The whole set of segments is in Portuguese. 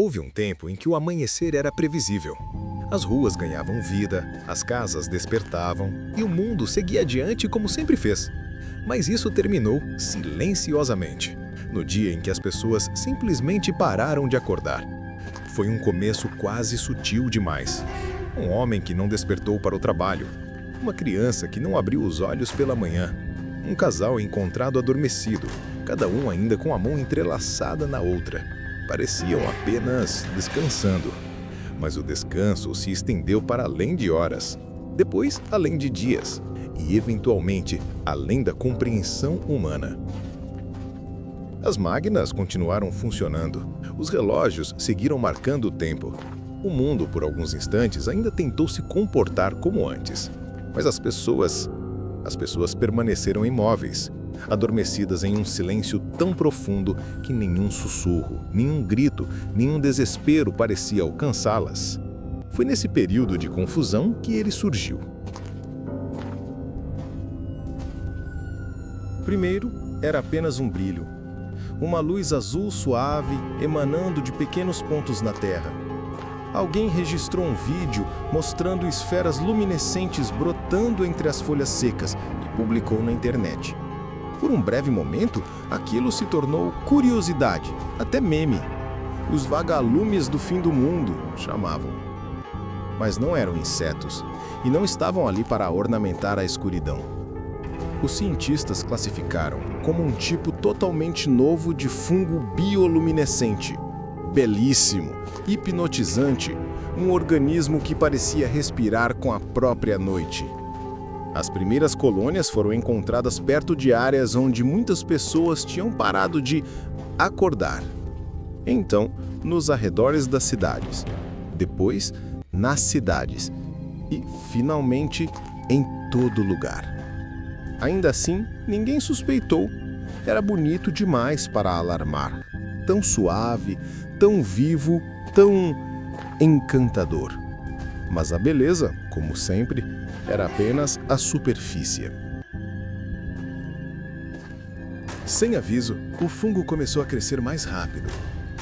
Houve um tempo em que o amanhecer era previsível. As ruas ganhavam vida, as casas despertavam e o mundo seguia adiante como sempre fez. Mas isso terminou silenciosamente, no dia em que as pessoas simplesmente pararam de acordar. Foi um começo quase sutil demais. Um homem que não despertou para o trabalho, uma criança que não abriu os olhos pela manhã, um casal encontrado adormecido, cada um ainda com a mão entrelaçada na outra. Pareciam apenas descansando. Mas o descanso se estendeu para além de horas, depois além de dias e, eventualmente, além da compreensão humana. As máquinas continuaram funcionando, os relógios seguiram marcando o tempo. O mundo, por alguns instantes, ainda tentou se comportar como antes, mas as pessoas permaneceram imóveis, adormecidas em um silêncio tão profundo que nenhum sussurro, nenhum grito, nenhum desespero parecia alcançá-las. Foi nesse período de confusão que ele surgiu. Primeiro, era apenas um brilho. Uma luz azul suave emanando de pequenos pontos na Terra. Alguém registrou um vídeo mostrando esferas luminescentes brotando entre as folhas secas e publicou na internet. Por um breve momento, aquilo se tornou curiosidade, até meme. Os vagalumes do fim do mundo, chamavam. Mas não eram insetos, e não estavam ali para ornamentar a escuridão. Os cientistas classificaram como um tipo totalmente novo de fungo bioluminescente. Belíssimo, hipnotizante, um organismo que parecia respirar com a própria noite. As primeiras colônias foram encontradas perto de áreas onde muitas pessoas tinham parado de acordar. Então, nos arredores das cidades. Depois, nas cidades. E, finalmente, em todo lugar. Ainda assim, ninguém suspeitou. Era bonito demais para alarmar. Tão suave, tão vivo, tão encantador. Mas a beleza, como sempre, era apenas a superfície. Sem aviso, o fungo começou a crescer mais rápido.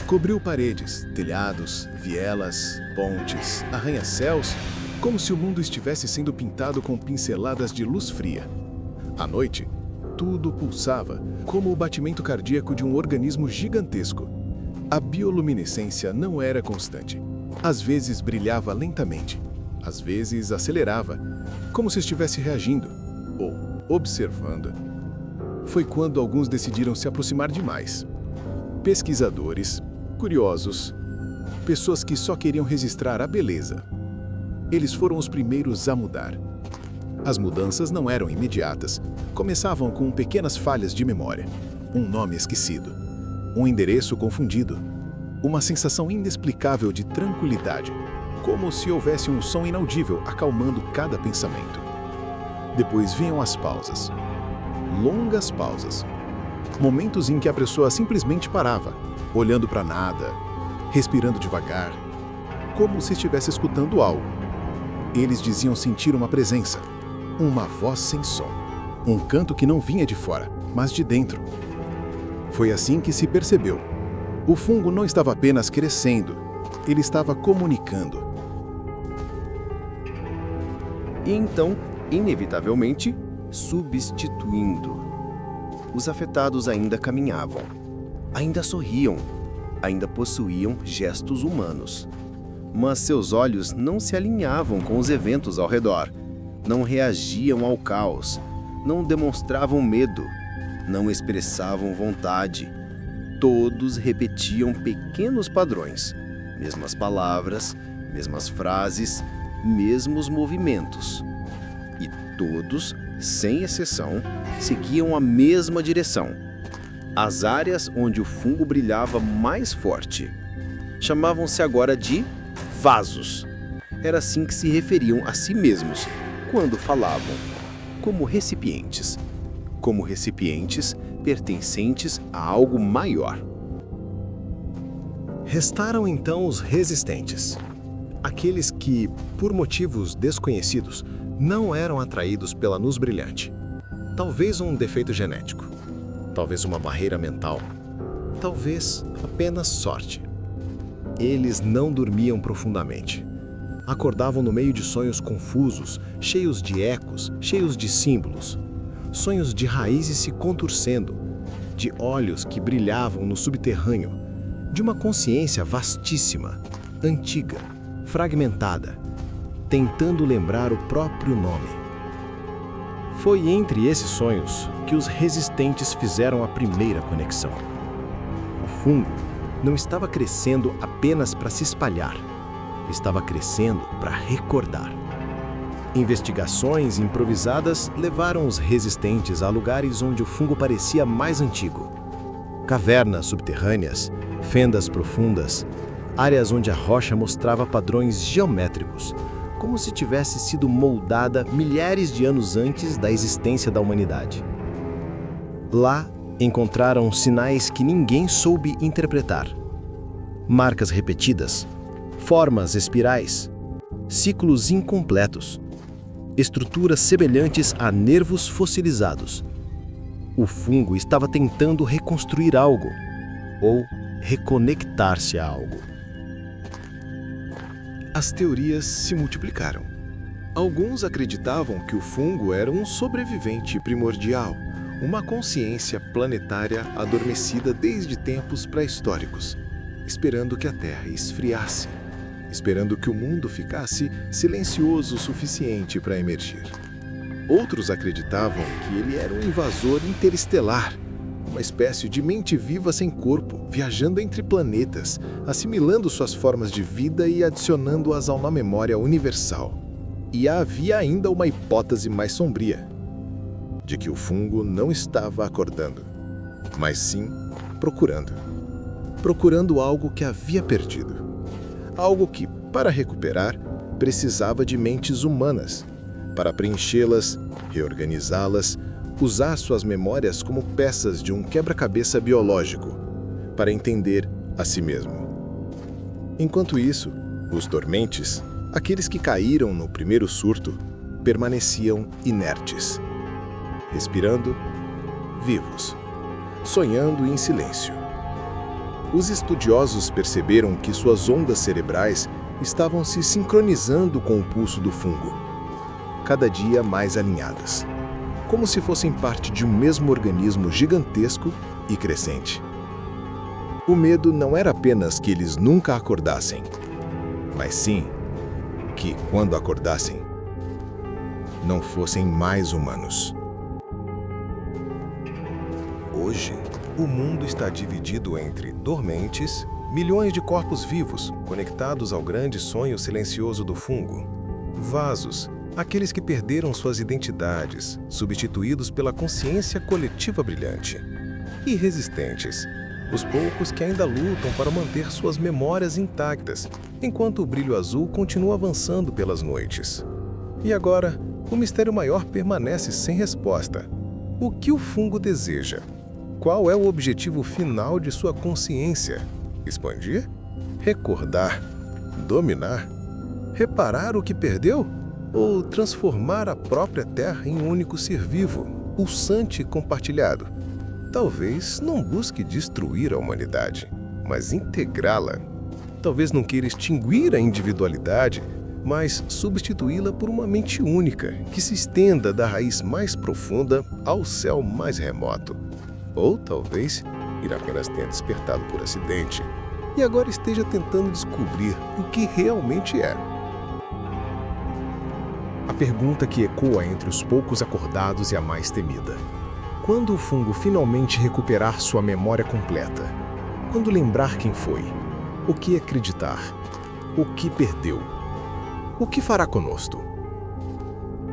Cobriu paredes, telhados, vielas, pontes, arranha-céus, como se o mundo estivesse sendo pintado com pinceladas de luz fria. À noite, tudo pulsava, como o batimento cardíaco de um organismo gigantesco. A bioluminescência não era constante. Às vezes brilhava lentamente, às vezes acelerava, como se estivesse reagindo ou observando. Foi quando alguns decidiram se aproximar demais. Pesquisadores, curiosos, pessoas que só queriam registrar a beleza. Eles foram os primeiros a mudar. As mudanças não eram imediatas. Começavam com pequenas falhas de memória, um nome esquecido, um endereço confundido, uma sensação inexplicável de tranquilidade, como se houvesse um som inaudível acalmando cada pensamento. Depois vinham as pausas, longas pausas, momentos em que a pessoa simplesmente parava, olhando para nada, respirando devagar, como se estivesse escutando algo. Eles diziam sentir uma presença, uma voz sem som, um canto que não vinha de fora, mas de dentro. Foi assim que se percebeu. O fungo não estava apenas crescendo, ele estava comunicando. E então, inevitavelmente, substituindo. Os afetados ainda caminhavam, ainda sorriam, ainda possuíam gestos humanos. Mas seus olhos não se alinhavam com os eventos ao redor, não reagiam ao caos, não demonstravam medo, não expressavam vontade. Todos repetiam pequenos padrões, mesmas palavras, mesmas frases, mesmos movimentos. E todos, sem exceção, seguiam a mesma direção. As áreas onde o fungo brilhava mais forte. Chamavam-se agora de vasos. Era assim que se referiam a si mesmos quando falavam, como recipientes pertencentes a algo maior. Restaram então os resistentes, aqueles que, por motivos desconhecidos, não eram atraídos pela luz brilhante. Talvez um defeito genético, talvez uma barreira mental, talvez apenas sorte. Eles não dormiam profundamente. Acordavam no meio de sonhos confusos, cheios de ecos, cheios de símbolos. Sonhos de raízes se contorcendo, de olhos que brilhavam no subterrâneo, de uma consciência vastíssima, antiga, fragmentada, tentando lembrar o próprio nome. Foi entre esses sonhos que os resistentes fizeram a primeira conexão. O fungo não estava crescendo apenas para se espalhar, estava crescendo para recordar. Investigações improvisadas levaram os resistentes a lugares onde o fungo parecia mais antigo. Cavernas subterrâneas, fendas profundas, áreas onde a rocha mostrava padrões geométricos, como se tivesse sido moldada milhares de anos antes da existência da humanidade. Lá, encontraram sinais que ninguém soube interpretar. Marcas repetidas, formas espirais, ciclos incompletos, estruturas semelhantes a nervos fossilizados. O fungo estava tentando reconstruir algo, ou reconectar-se a algo. As teorias se multiplicaram. Alguns acreditavam que o fungo era um sobrevivente primordial, uma consciência planetária adormecida desde tempos pré-históricos, esperando que a Terra esfriasse, esperando que o mundo ficasse silencioso o suficiente para emergir. Outros acreditavam que ele era um invasor interestelar, uma espécie de mente viva sem corpo, viajando entre planetas, assimilando suas formas de vida e adicionando-as a uma memória universal. E havia ainda uma hipótese mais sombria, de que o fungo não estava acordando, mas sim procurando algo que havia perdido. Algo que, para recuperar, precisava de mentes humanas, para preenchê-las, reorganizá-las, usar suas memórias como peças de um quebra-cabeça biológico, para entender a si mesmo. Enquanto isso, os dormentes, aqueles que caíram no primeiro surto, permaneciam inertes, respirando, vivos, sonhando em silêncio. Os estudiosos perceberam que suas ondas cerebrais estavam se sincronizando com o pulso do fungo, cada dia mais alinhadas, como se fossem parte de um mesmo organismo gigantesco e crescente. O medo não era apenas que eles nunca acordassem, mas sim que, quando acordassem, não fossem mais humanos. Hoje, o mundo está dividido entre dormentes, milhões de corpos vivos conectados ao grande sonho silencioso do fungo, vasos, aqueles que perderam suas identidades, substituídos pela consciência coletiva brilhante, e resistentes, os poucos que ainda lutam para manter suas memórias intactas, enquanto o brilho azul continua avançando pelas noites. E agora, o mistério maior permanece sem resposta. O que o fungo deseja? Qual é o objetivo final de sua consciência? Expandir? Recordar? Dominar? Reparar o que perdeu? Ou transformar a própria Terra em um único ser vivo, pulsante e compartilhado? Talvez não busque destruir a humanidade, mas integrá-la. Talvez não queira extinguir a individualidade, mas substituí-la por uma mente única, que se estenda da raiz mais profunda ao céu mais remoto. Ou talvez ele apenas tenha despertado por acidente e agora esteja tentando descobrir o que realmente é. A pergunta que ecoa entre os poucos acordados é a mais temida. Quando o fungo finalmente recuperar sua memória completa? Quando lembrar quem foi? O que acreditar? O que perdeu? O que fará conosco?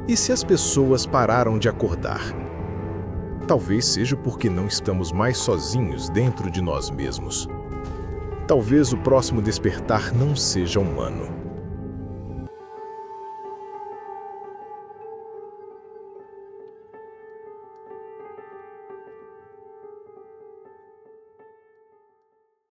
E se as pessoas pararam de acordar? Talvez seja porque não estamos mais sozinhos dentro de nós mesmos. Talvez o próximo despertar não seja humano.